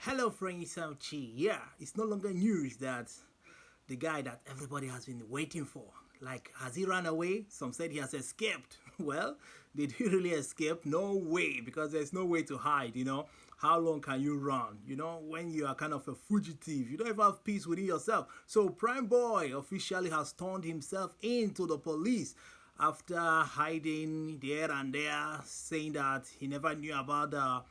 Hello, friends. Chi. Yeah, it's no longer news that the guy that everybody has been waiting for. Like, has he run away? Some said he has escaped. Well, did he really escape? No way, because there's no way to hide. How long can you run? When you are kind of a fugitive, you don't even have peace within yourself. So, Prime Boy officially has turned himself into the police after hiding there and there, saying that he never knew about the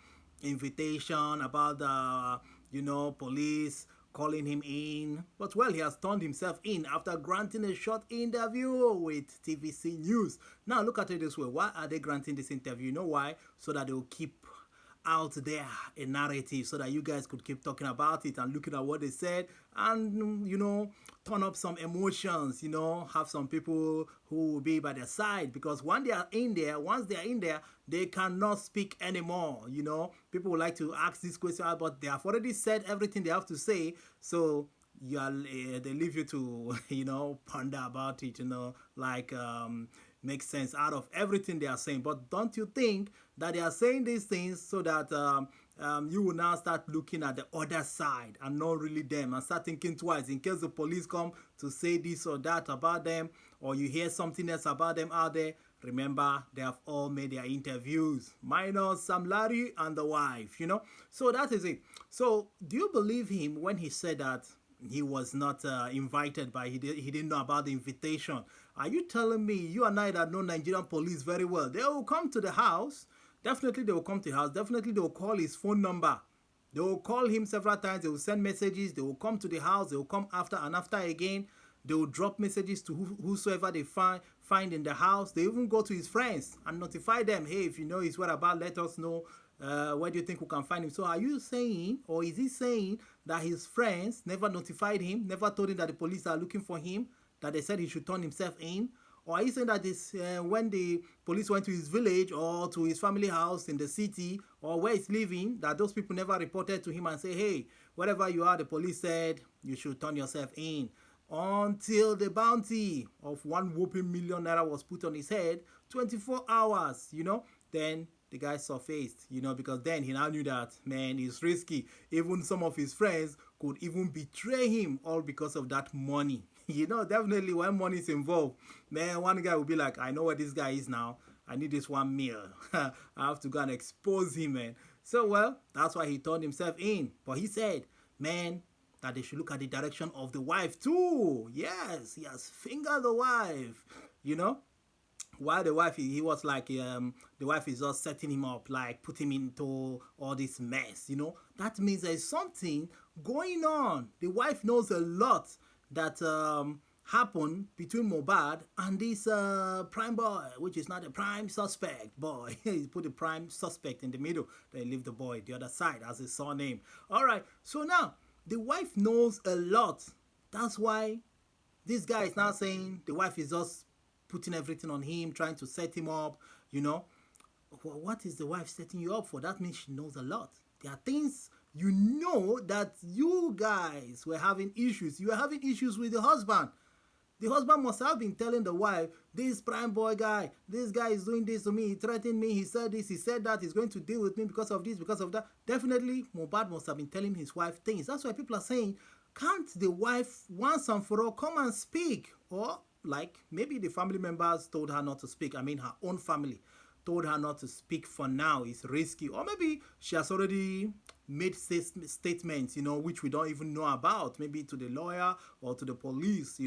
invitation, about the police calling him in. But well, he has turned himself in after granting a short interview with TVC News. Now look at it this way: why are they granting this interview? You know why? So that they will keep out there a narrative so that you guys could keep talking about it and looking at what they said and turn up some emotions, have some people who will be by their side, because once they are in there, they cannot speak anymore. People would like to ask this question, but they have already said everything they have to say. So they leave you to ponder about it, like make sense out of everything they are saying. But don't you think that they are saying these things so that you will now start looking at the other side and not really them, and start thinking twice in case the police come to say this or that about them, or you hear something else about them out there? Remember, they have all made their interviews, minus Sam Larry and the wife. So that is it. So do you believe him when he said that he was not invited, by he didn't know about the invitation? Are you telling me, you and I that know Nigerian police very well, they will come to the house? Definitely they will come to the house. Definitely they will call his phone number. They will call him several times. They will send messages. They will come to the house. They will come after and after again. They will drop messages to whosoever they find in the house. They even go to his friends and notify them, hey, if you know his whereabouts, let us know. Where do you think we can find him? So are you saying, or is he saying, that his friends never notified him, never told him that the police are looking for him, that they said he should turn himself in? Or are you saying that this, when the police went to his village or to his family house in the city or where he's living, that those people never reported to him and say, hey, wherever you are, the police said you should turn yourself in? Until the bounty of 1 whopping million naira was put on his head, 24 hours, then the guy surfaced, because then he now knew that, man, it's risky. Even some of his friends could even betray him, all because of that money. Definitely when money is involved, man, one guy will be like, I know where this guy is now. I need this 1 mil. I have to go and expose him, man. So, well, that's why he turned himself in. But he said, man, that they should look at the direction of the wife too. Yes, he has fingered the wife, you know while the wife, he was like, the wife is just setting him up, like put him into all this mess. That means there's something going on. The wife knows a lot that happened between Mohbad and this prime boy, which is not a prime suspect boy. He put the prime suspect in the middle, then leave the boy the other side as his surname. All right, so now the wife knows a lot. That's why this guy is now saying the wife is just putting everything on him, trying to set him up. What is the wife setting you up for? That means she knows a lot. There are things that you guys were having issues. You were having issues with the husband. The husband must have been telling the wife, this prime boy guy, this guy is doing this to me, he threatened me, he said this, he said that, he's going to deal with me because of this, because of that. Definitely, Mohbad must have been telling his wife things. That's why people are saying, can't the wife once and for all come and speak? Or, like, maybe the family members told her not to speak. I mean, her own family told her not to speak for now. It's risky. Or maybe she has already made statements, which we don't even know about, maybe to the lawyer or to the police,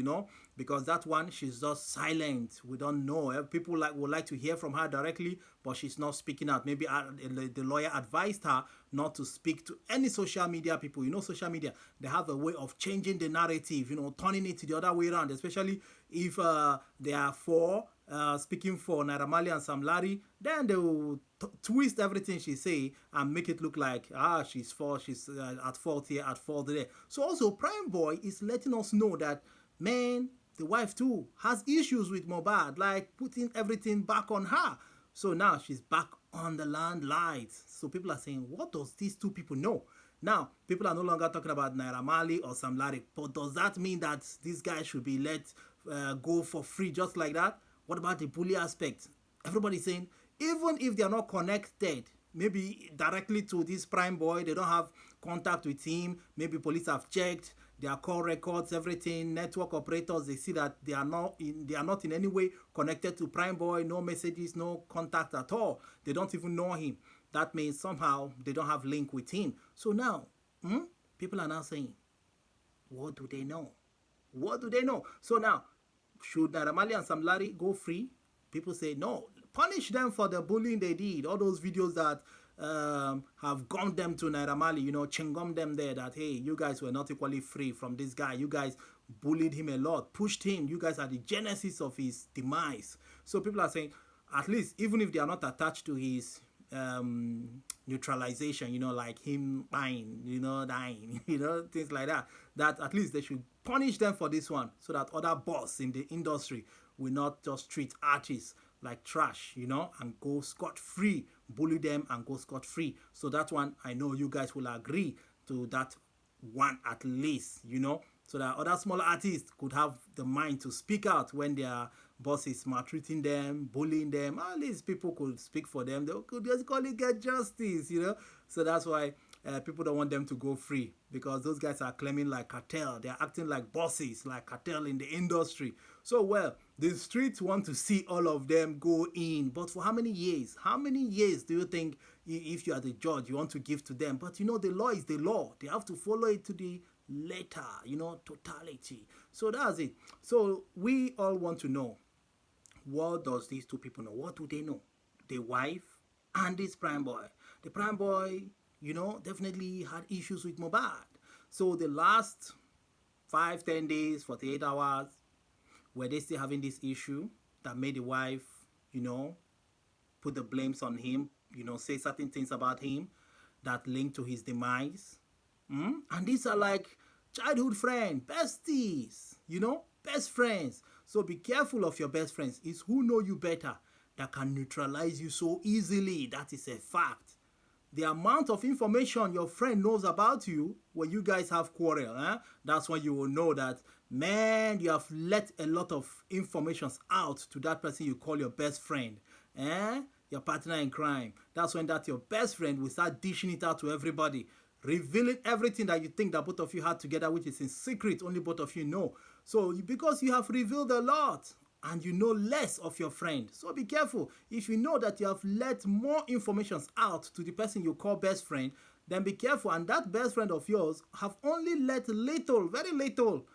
because that one, she's just silent. We don't know. People would like to hear from her directly, but she's not speaking out. Maybe the lawyer advised her not to speak to any social media people. Social media, they have a way of changing the narrative, turning it to the other way around, especially if they are speaking for Naira Marley and Sam Larry, then they will twist everything she say and make it look like she's at fault here, at fault there. So also Prime Boy is letting us know that, man, the wife too has issues with Mohbad, like putting everything back on her. So now she's back on the landlight. So people are saying, what does these two people know? Now, people are no longer talking about Naira Marley or Sam Larry, but does that mean that this guy should be let go for free just like that? What about the bully aspect? Everybody's saying, even if they are not connected, maybe directly to this prime boy. They don't have contact with him. Maybe police have checked their call records, everything. Network operators, they see that they are not in any way connected to prime boy. No messages, no contact at all. They don't even know him. That means somehow they don't have link with him. So now, people are now saying, what do they know? What do they know? So now, should Naira Marley and Sam Larry go free? People say no. Punish them for the bullying they did. All those videos that have gummed them to Naira Marley, chingum them there that, hey, you guys were not equally free from this guy. You guys bullied him a lot, pushed him. You guys are the genesis of his demise. So people are saying, at least, even if they are not attached to his neutralization, like him dying, things like that, that at least they should punish them for this one so that other boss in the industry will not just treat artists like trash, and go scot-free, bully them and go scot-free. So that one, I know you guys will agree to that one at least, so that other smaller artists could have the mind to speak out when their boss is maltreating them, bullying them. At least people could speak for them. They could basically get justice, So that's why people don't want them to go free, because those guys are claiming like cartel. They're acting like bosses, like cartel in the industry. So, well, the streets want to see all of them go in. But for how many years? How many years do you think, if you are the judge, you want to give to them? But, the law is the law. They have to follow it to the letter, totality. So that's it. So we all want to know, what does these two people know? What do they know? The wife and this prime boy. The prime boy, definitely had issues with Mohbad. So the last 5-10 days, 48 hours, were they still having this issue that made the wife, put the blames on him, say certain things about him that linked to his demise. And these are like childhood friends, besties, best friends. So be careful of your best friends. It's who know you better that can neutralize you so easily. That is a fact. The amount of information your friend knows about you when you guys have quarrel, that's when you will know that, man, you have let a lot of information out to that person you call your best friend, your partner in crime. That's when your best friend will start dishing it out to everybody, revealing everything that you think that both of you had together, which is in secret, only both of you know. So because you have revealed a lot, and you know less of your friend. So be careful. If you know that you have let more information out to the person you call best friend, then be careful. And that best friend of yours have only let little, very little,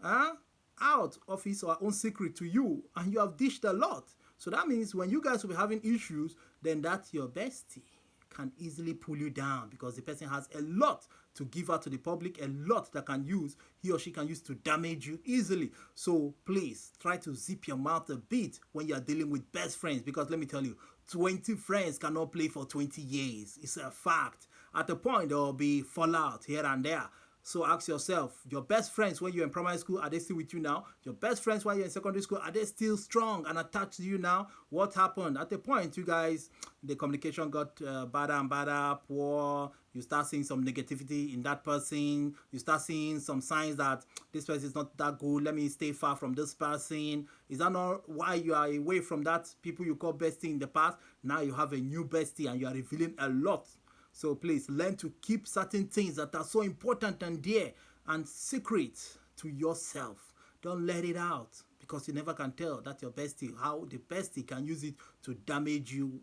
out of his or her own secret to you, and you have dished a lot. So that means when you guys will be having issues, then that's your bestie can easily pull you down, because the person has a lot to give out to the public, a lot that he or she can use to damage you easily. So please try to zip your mouth a bit when you are dealing with best friends, because let me tell you, 20 friends cannot play for 20 years. It's a fact. At a point, there will be fallout here and there. So ask yourself, your best friends when you're in primary school, are they still with you now? Your best friends while you're in secondary school, are they still strong and attached to you now? What happened? At the point, you guys, the communication got badder and badder, poor. You start seeing some negativity in that person. You start seeing some signs that this person is not that good. Let me stay far from this person. Is that not why you are away from that people you call bestie in the past? Now you have a new bestie and you are revealing a lot. So please learn to keep certain things that are so important and dear and secret to yourself. Don't let it out, because you never can tell that your bestie, how the bestie can use it to damage you,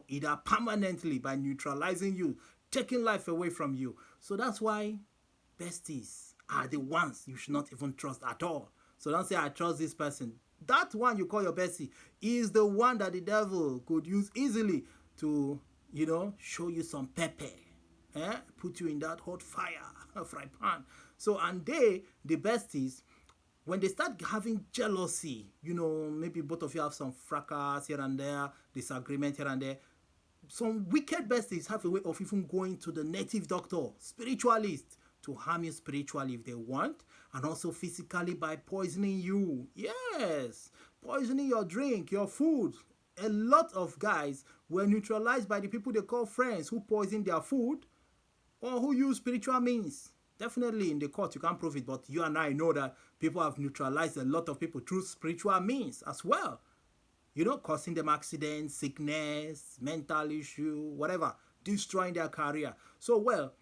either permanently by neutralizing you, taking life away from you. So that's why besties are the ones you should not even trust at all. So don't say, I trust this person. That one you call your bestie is the one that the devil could use easily to show you some pepper, put you in that hot fire, fry pan. So, and the besties, when they start having jealousy, maybe both of you have some fracas here and there, disagreement here and there. Some wicked besties have a way of even going to the native doctor, spiritualist, to harm you spiritually if they want, and also physically by poisoning you. Yes, poisoning your drink, your food. A lot of guys were neutralized by the people they call friends who poison their food or who use spiritual means. Definitely in the court you can't prove it, but you and I know that people have neutralized a lot of people through spiritual means as well. Causing them accidents, sickness, mental issue, whatever. destroying their career. So, well,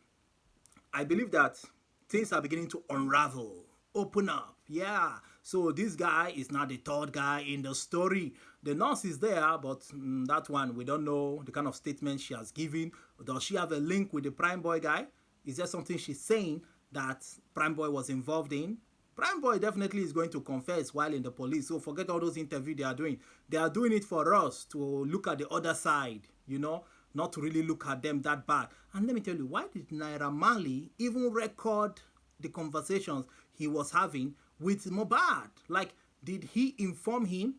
I believe that things are beginning to unravel, open up. Yeah. So this guy is not the third guy in the story. The nurse is there, but that one, we don't know the kind of statement she has given. Does she have a link with the Prime Boy guy? Is there something she's saying that Prime Boy was involved in? Prime Boy definitely is going to confess while in the police. So forget all those interviews they are doing. They are doing it for us to look at the other side, not to really look at them that bad. And let me tell you, why did Naira Marley even record the conversations he was having with Mohbad? Like, did he inform him?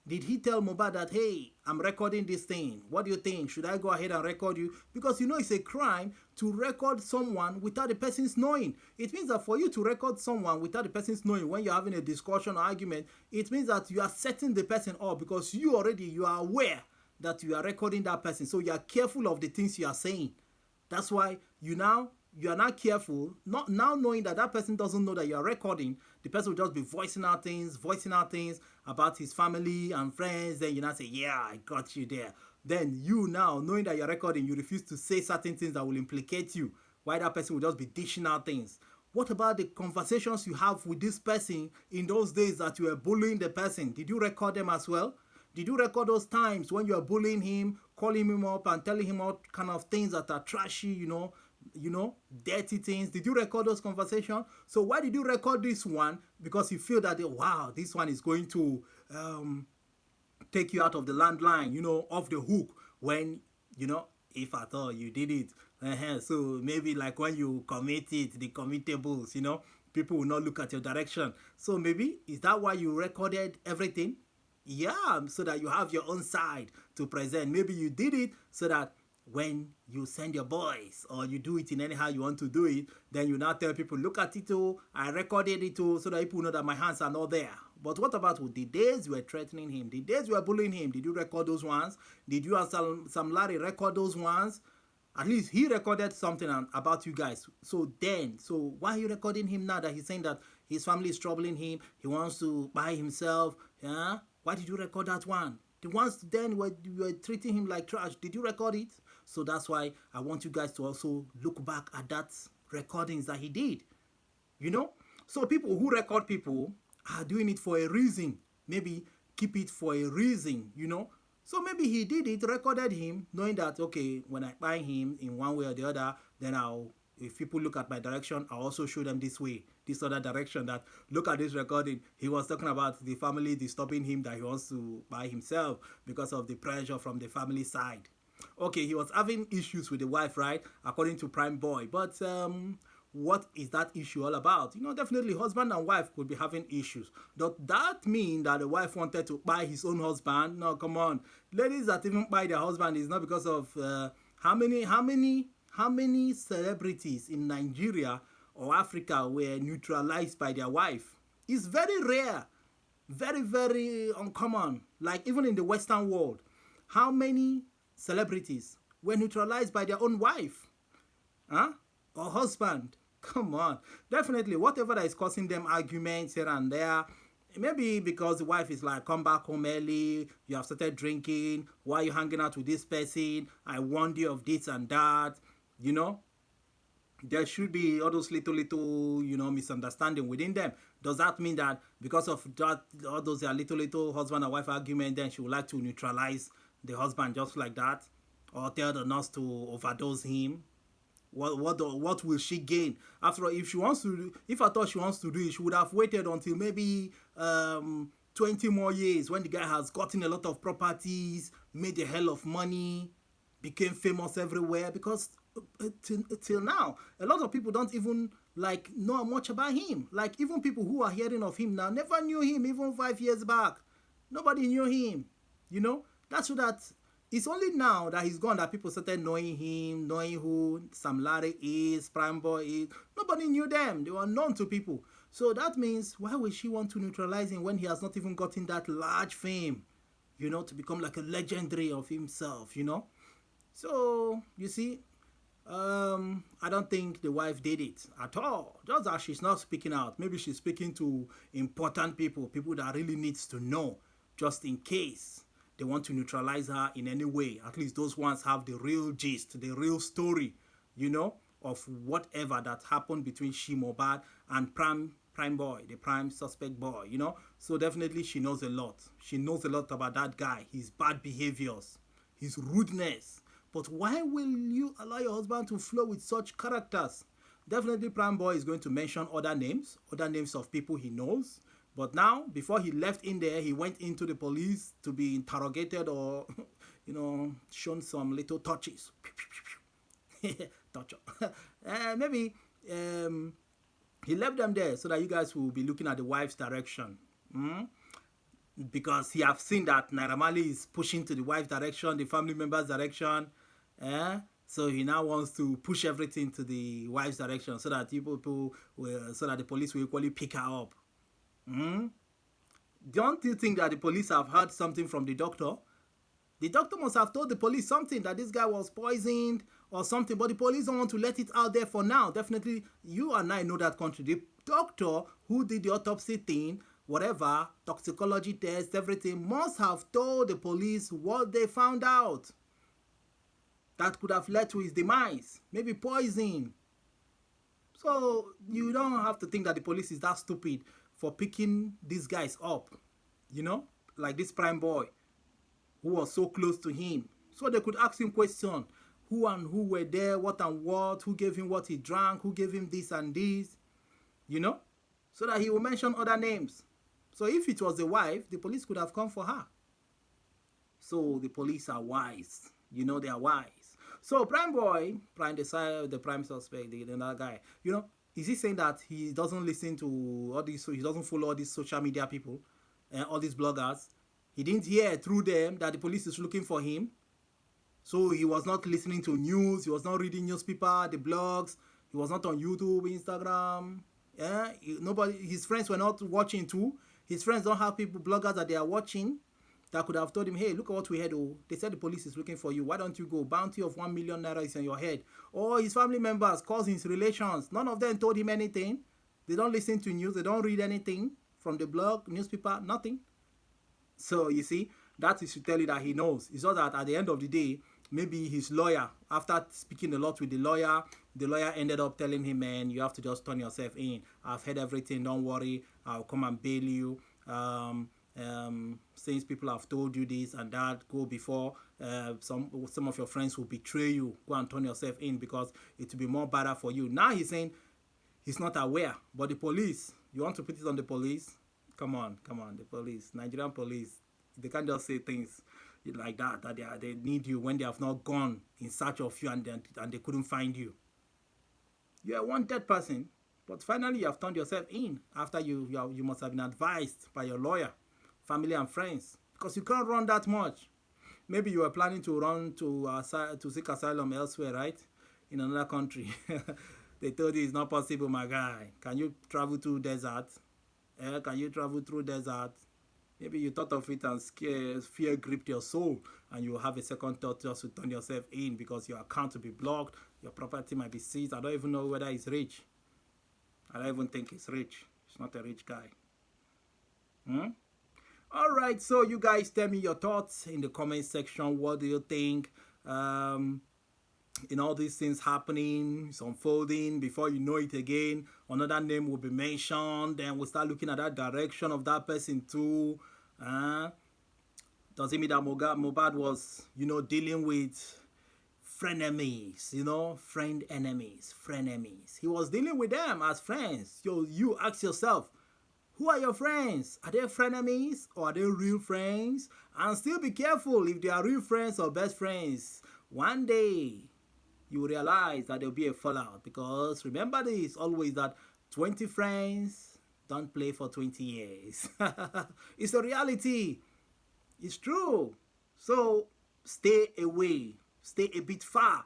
Did he tell Mohbad that, hey, I'm recording this thing? What do you think? Should I go ahead and record you? Because it's a crime to record someone without the person's knowing. It means that for you to record someone without the person's knowing when you're having a discussion or argument, it means that you are setting the person up because you are aware that you are recording that person. So you are careful of the things you are saying. That's why you are not careful, not now knowing that that person doesn't know that you are recording. The person will just be voicing out things about his family and friends. Then you now say, yeah, I got you there. Then you now, knowing that you're recording, you refuse to say certain things that will implicate you. Why that person will just be dishing out things. What about the conversations you have with this person in those days that you were bullying the person? Did you record them as well? Did you record those times when you are bullying him, calling him up and telling him all kind of things that are trashy, dirty things? Did you record those conversations? So why did you record this one? Because you feel that, wow, this one is going to take you out of the landline, off the hook when, if at all you did it. So maybe like when you commit it, the commitables, people will not look at your direction. So maybe, is that why you recorded everything? Yeah, so that you have your own side to present. Maybe you did it so that when you send your boys or you do it in anyhow you want to do it, then you now tell people, look at it too, I recorded it too, so that people know that my hands are not there. But what about with the days you were threatening him, the days you were bullying him? Did you record those ones? Did you and Sam Larry record those ones? At least he recorded something about you guys. So why are you recording him now that he's saying that his family is troubling him, he wants to buy himself? Yeah? Why did you record that one? The ones then where you were treating him like trash, did you record it? So that's why I want you guys to also look back at that recordings that he did. So people who record people are doing it for a reason. Maybe keep it for a reason, So maybe he did it, recorded him, knowing that, okay, when I buy him in one way or the other, then if people look at my direction, I'll also show them this way, this other direction, that look at this recording. He was talking about the family disturbing him, that he wants to buy himself because of the pressure from the family side. Okay, he was having issues with the wife, right? According to Prime Boy. But what is that issue all about? Definitely husband and wife could be having issues. Does that mean that the wife wanted to buy his own husband? No, come on. Ladies that even buy their husband is not because of how many celebrities in Nigeria or Africa were neutralized by their wife? It's very rare. Very, very uncommon. Like even in the Western world, how many celebrities were neutralized by their own wife? Or husband? Come on. Definitely, whatever that is causing them arguments here and there, maybe because the wife is like, come back home early, you have started drinking, why are you hanging out with this person? I warned you of this and that, There should be all those little, misunderstanding within them. Does that mean that because of that, all those little husband and wife argument, then she would like to neutralize the husband just like that? Or tell the nurse to overdose him? What will she gain? After all, if I thought she wants to do it, she would have waited until maybe 20 more years when the guy has gotten a lot of properties, made a hell of money, became famous everywhere. Because till now, a lot of people don't even know much about him. Like even people who are hearing of him now never knew him even 5 years back. Nobody knew him. That's so that it's only now that he's gone that people started knowing him, knowing who Sam Larry is, Prime Boy is. Nobody knew them. They were known to people. So that means, why would she want to neutralize him when he has not even gotten that large fame, to become like a legendary of himself, So, you see, I don't think the wife did it at all. Just that she's not speaking out. Maybe she's speaking to important people that really needs to know, just in case they want to neutralize her in any way. At least those ones have the real gist, the real story, you know, of whatever that happened between Mohbad and prime boy, the prime suspect boy, you know. So definitely she knows a lot. She knows a lot about that guy, his bad behaviors, his rudeness. But why will you allow your husband to flow with such characters? Definitely prime boy is going to mention other names of people he knows. But now, before he left in there, he went into the police to be interrogated or, you know, shown some little touches. Touch up. Maybe he left them there so that you guys will be looking at the wife's direction. Because he have seen that Naira Marley is pushing to the wife's direction, the family members' direction. So he now wants to push everything to the wife's direction so that so that the police will equally pick her up. Don't you think that the police have heard something from the doctor? The doctor must have told the police something, that this guy was poisoned or something, but the police don't want to let it out there for now. Definitely, you and I know that country. The doctor who did the autopsy thing, whatever, toxicology test, everything, must have told the police what they found out. That could have led to his demise, maybe poison. So you don't have to think that the police is that stupid for picking these guys up, you know, like this prime boy who was so close to him. So they could ask him questions. Who and who were there, what and what, who gave him what he drank, who gave him this and this, you know, so that he will mention other names. So if it was the wife, the police could have come for her. So the police are wise, you know, they are wise. So prime boy, the prime suspect, the other guy, you know, is he saying that he doesn't listen to all these, so he doesn't follow all these social media people and all these bloggers? He didn't hear through them that the police is looking for him. So he was not listening to news. He was not reading newspaper, the blogs. He was not on YouTube, Instagram. Yeah, his friends were not watching too. His friends don't have people, bloggers that they are watching that could have told him, hey, look at what we had. Oh, they said the police is looking for you. Why don't you go? Bounty of 1 million naira is on your head. Or his family members, cousins, relations. None of them told him anything. They don't listen to news. They don't read anything from the blog, newspaper, nothing. So you see, that is to tell you that he knows. It's not that at the end of the day, maybe his lawyer, after speaking a lot with the lawyer ended up telling him, man, you have to just turn yourself in. I've heard everything. Don't worry. I'll come and bail you. Since people have told you this and that, go before some of your friends will betray you. Go and turn yourself in because it will be more better for you. Now he's saying he's not aware. But the police, you want to put it on the police? Come on, the police, Nigerian police, they can't just say things like that they need you when they have not gone in search of you and they couldn't find you. You're a wanted person, but finally you have turned yourself in after you must have been advised by your lawyer, family and friends, because you can't run that much. Maybe you were planning to run to seek asylum elsewhere, right? In another country. They told you it's not possible, my guy. Can you travel through desert? Can you travel through desert? Maybe you thought of it and fear gripped your soul, and you have a second thought just to turn yourself in because your account will be blocked, your property might be seized. I don't even know whether he's rich. I don't even think he's rich. He's not a rich guy. All right, so you guys tell me your thoughts in the comment section. What do you think? In all these things happening, it's unfolding, before you know it again, another name will be mentioned, then we'll start looking at that direction of that person too. Does it mean that Mohbad was, you know, dealing with frenemies, you know, frenemies. He was dealing with them as friends. You ask yourself, who are your friends? Are they frenemies or are they real friends? And still be careful if they are real friends or best friends. One day, you realize that there'll be a fallout, because remember this always, that 20 friends don't play for 20 years. It's a reality. It's true. So stay away. Stay a bit far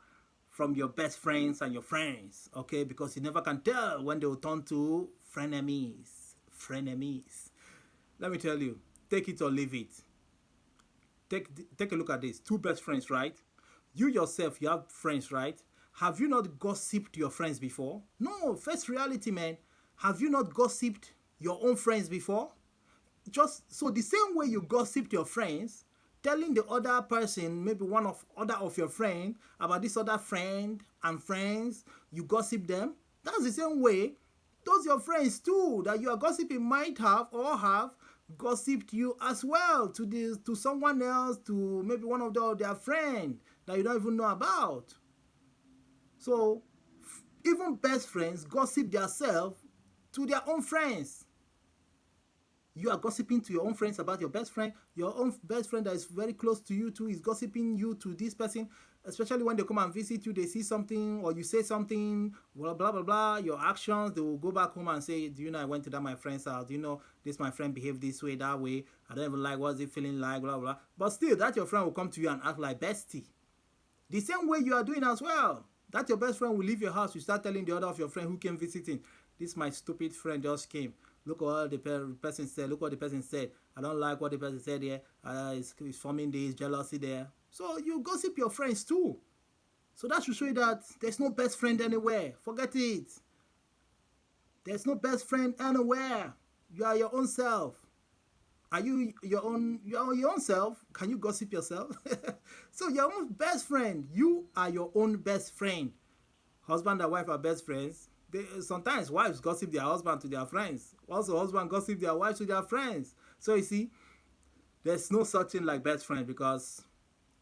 from your best friends and your friends, okay? Because you never can tell when they will turn to frenemies. Let me tell you, take it or leave it. Take a look at this. Two best friends, right? You yourself, you have friends, right? Have you not gossiped your friends before? No, first reality, man. Have you not gossiped your own friends before? Just so the same way you gossiped your friends, telling the other person, maybe one of other of your friend, about this other friend and friends, you gossip them. That's the same way those your friends too that you are gossiping might have or have gossiped you as well to someone else, to maybe one of their friend that you don't even know about. So even best friends gossip themselves to their own friends. You are gossiping to your own friends about your best friend. Your own best friend that is very close to you too is gossiping you to this person, especially when they come and visit you, they see something or you say something, blah blah blah blah, your actions, they will go back home and say, do you know I went to that my friend's house, do you know this my friend behaved this way, that way, I don't even like what's he feeling like, blah blah. But still that your friend will come to you and act like bestie. The same way you are doing as well. That your best friend will leave your house, you start telling the other of your friend who came visiting, this my stupid friend just came. Look what the person said. Look what the person said. I don't like what the person said here. It's forming this jealousy there. So you gossip your friends too. So that should show you that there's no best friend anywhere. Forget it. There's no best friend anywhere. You are your own self. Are you your own? You are your own self. Can you gossip yourself? So your own best friend. You are your own best friend. Husband and wife are best friends. Sometimes wives gossip their husband to their friends. Also, husband gossip their wives to their friends. So you see, there's no such thing like best friend because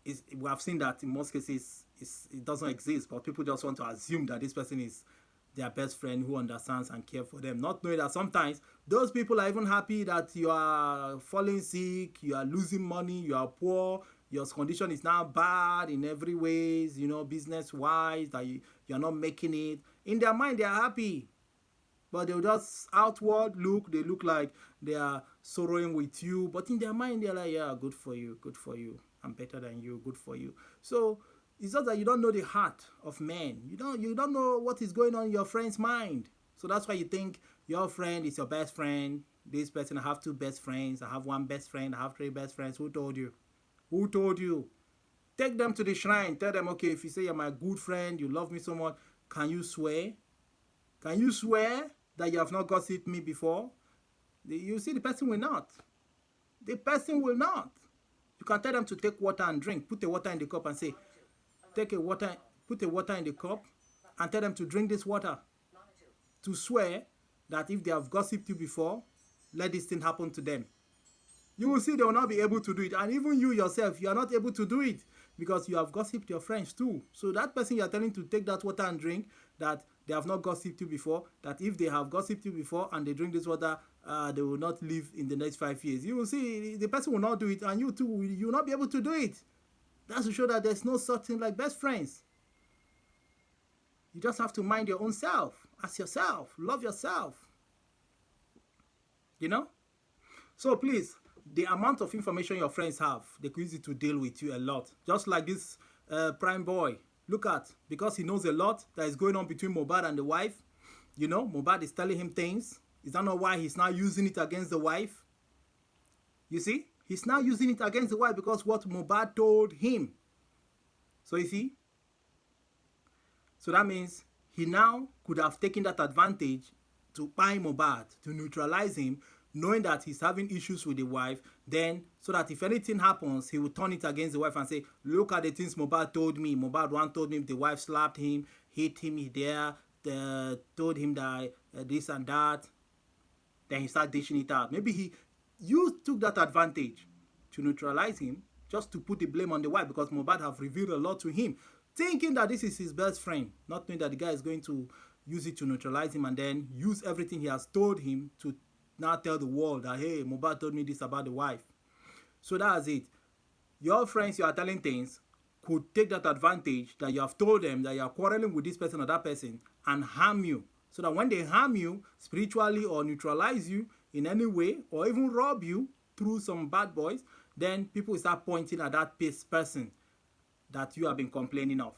we have seen that in most cases it doesn't exist. But people just want to assume that this person is their best friend who understands and cares for them, not knowing that sometimes those people are even happy that you are falling sick, you are losing money, you are poor, your condition is now bad in every ways, business wise, that you're not making it. In their mind they are happy, but they'll just outward look, they look like they are sorrowing with you, but in their mind they're like, yeah, good for you, I'm better than you, good for you. So it's just that you don't know the heart of men. You don't know what is going on in your friend's mind. So that's why you think your friend is your best friend. This person, I have two best friends, I have one best friend, I have three best friends. Who told you? Who told you? Take them to the shrine. Tell them, okay, if you say you're my good friend, you love me so much, can you swear? Can you swear that you have not gossiped me before? You see, the person will not. The person will not. You can tell them to take water and drink. Put the water in the cup and say, put the water in the cup and tell them to drink this water. To swear that if they have gossiped you before, let this thing happen to them. You will see they will not be able to do it. And even you yourself, you are not able to do it because you have gossiped your friends too. So that person you are telling to take that water and drink, that they have not gossiped you before, that if they have gossiped you before and they drink this water, they will not live in the next 5 years. You will see the person will not do it, and you too, you will not be able to do it. That's to show that there's no such thing like best friends. You just have to mind your own self as yourself. Love yourself. So please, the amount of information your friends have, they could use it to deal with you a lot. Just like this prime boy. Look at, because he knows a lot that is going on between Mohbad and the wife. Mohbad is telling him things. Is that not why he's now using it against the wife? You see? He's now using it against the wife because what Mohbad told him. So you see? So that means he now could have taken that advantage to buy Mohbad, to neutralize him, knowing that he's having issues with the wife, then so that if anything happens, he will turn it against the wife and say, look at the things Mohbad told me. Mohbad one told me the wife slapped him, hit him there, told him that this and that. Then he started dishing it out. Maybe you took that advantage to neutralize him, just to put the blame on the wife, because Mohbad have revealed a lot to him, thinking that this is his best friend, not knowing that the guy is going to use it to neutralize him and then use everything he has told him to now tell the world that, hey, Mohbad told me this about the wife. So that's it. Your friends you are telling things could take that advantage that you have told them that you are quarreling with this person or that person and harm you. So that when they harm you spiritually or neutralize you in any way or even rob you through some bad boys, then people will start pointing at that person that you have been complaining of.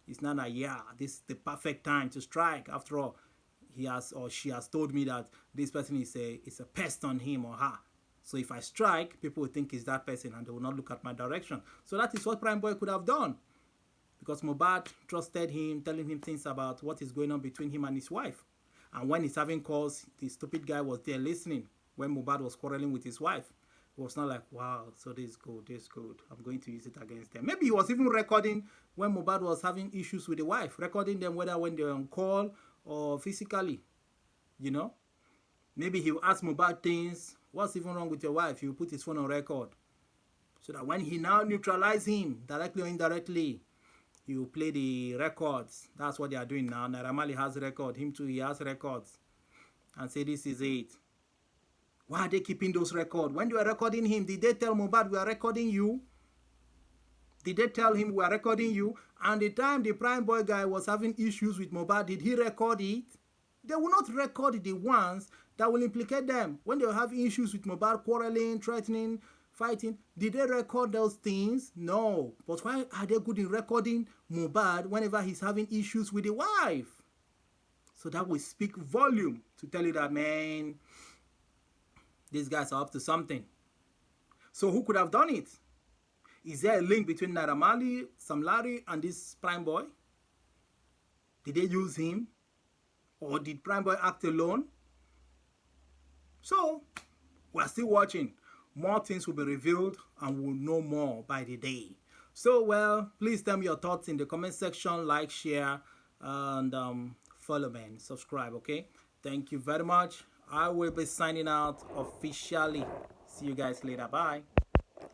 It's not like, yeah, this is the perfect time to strike. After all, he has or she has told me that this person is a pest on him or her. So if I strike, people will think it's that person and they will not look at my direction. So that is what Prime Boy could have done. Because Mohbad trusted him, telling him things about what is going on between him and his wife. And when he's having calls, the stupid guy was there listening when Mohbad was quarreling with his wife. was not like, wow, so this is good, this is good. I'm going to use it against them. Maybe he was even recording when Mohbad was having issues with the wife, recording them whether when they were on call or physically, you know. Maybe he'll ask Mohbad things. What's even wrong with your wife? He'll put his phone on record. So that when he now neutralize him, directly or indirectly, he will play the records. That's what they are doing now. Naira Marley has record. Him too, he has records. And say this is it. Why are they keeping those records? When they were recording him, did they tell Mohbad we are recording you? Did they tell him we are recording you? And the time the Prime Boy guy was having issues with Mohbad, did he record it? They will not record the ones that will implicate them. When they have issues with Mohbad, quarreling, threatening, fighting, did they record those things? No. But why are they good in recording Mohbad whenever he's having issues with the wife? So that will speak volume to tell you that, man, these guys are up to something. So who could have done it? Is there a link between Naira Marley, Sam Larry, and this Prime Boy? Did they use him? Or did Prime Boy act alone? So, we're still watching. More things will be revealed and we'll know more by the day. So, well, please tell me your thoughts in the comment section. Like, share, and follow me and subscribe, okay? Thank you very much. I will be signing out officially. See you guys later. Bye.